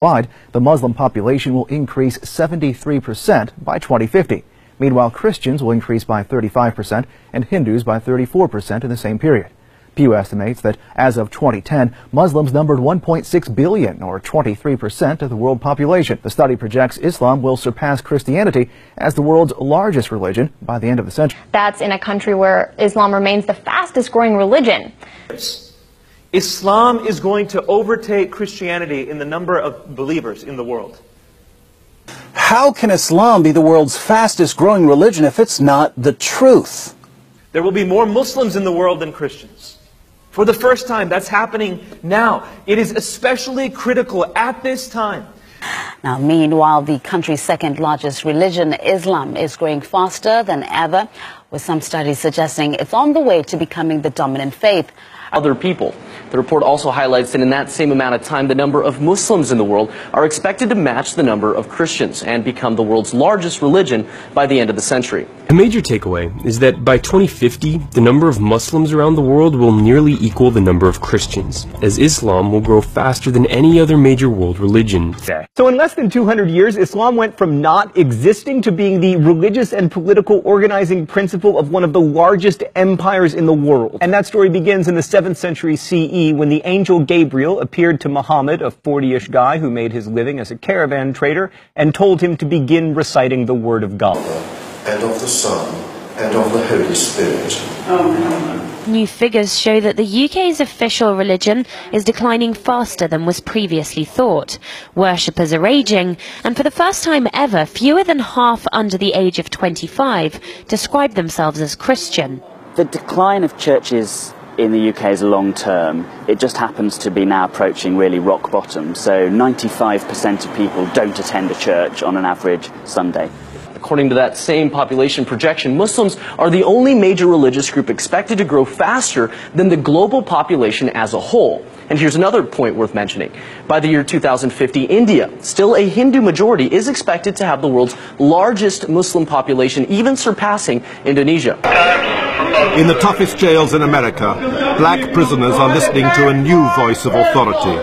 Worldwide, the Muslim population will increase 73% by 2050. Meanwhile, Christians will increase by 35% and Hindus by 34% in the same period. Pew estimates that as of 2010, Muslims numbered 1.6 billion, or 23% of the world population. The study projects Islam will surpass Christianity as the world's largest religion by the end of the century. That's in a country where Islam remains the fastest growing religion. Islam is going to overtake Christianity in the number of believers in the world. How can Islam be the world's fastest growing religion if it's not the truth? There will be more Muslims in the world than Christians. For the first time, that's happening now. It is especially critical at this time. Now, meanwhile, the country's second largest religion, Islam, is growing faster than ever, with some studies suggesting it's on the way to becoming the dominant faith. Other people. The report also highlights that in that same amount of time, the number of Muslims in the world are expected to match the number of Christians and become the world's largest religion by the end of the century. A major takeaway is that by 2050, the number of Muslims around the world will nearly equal the number of Christians, as Islam will grow faster than any other major world religion. So in less than 200 years, Islam went from not existing to being the religious and political organizing principle of one of the largest empires in the world. And that story begins in the 7th century CE when the angel Gabriel appeared to Muhammad, a 40-ish guy who made his living as a caravan trader, and told him to begin reciting the word of God. And of the Son, and of the Holy Spirit. New figures show that the UK's official religion is declining faster than was previously thought. Worshippers are aging, and for the first time ever, fewer than half under the age of 25 describe themselves as Christian. The decline of churches in the UK is long term. It just happens to be now approaching really rock bottom. So 95% of people don't attend a church on an average Sunday. According to that same population projection, Muslims are the only major religious group expected to grow faster than the global population as a whole. And here's another point worth mentioning. By the year 2050, India, still a Hindu majority, is expected to have the world's largest Muslim population, even surpassing Indonesia. In the toughest jails in America, black prisoners are listening to a new voice of authority.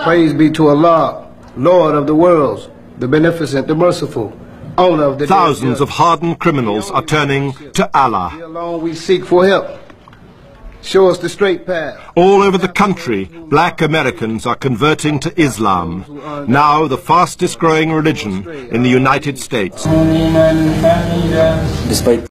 Praise be to Allah, Lord of the worlds, the beneficent, the merciful. Thousands of hardened criminals are turning to Allah. Alone we seek for help. Show us the straight path. All over the country, black Americans are converting to Islam, now the fastest growing religion in the United States. Despite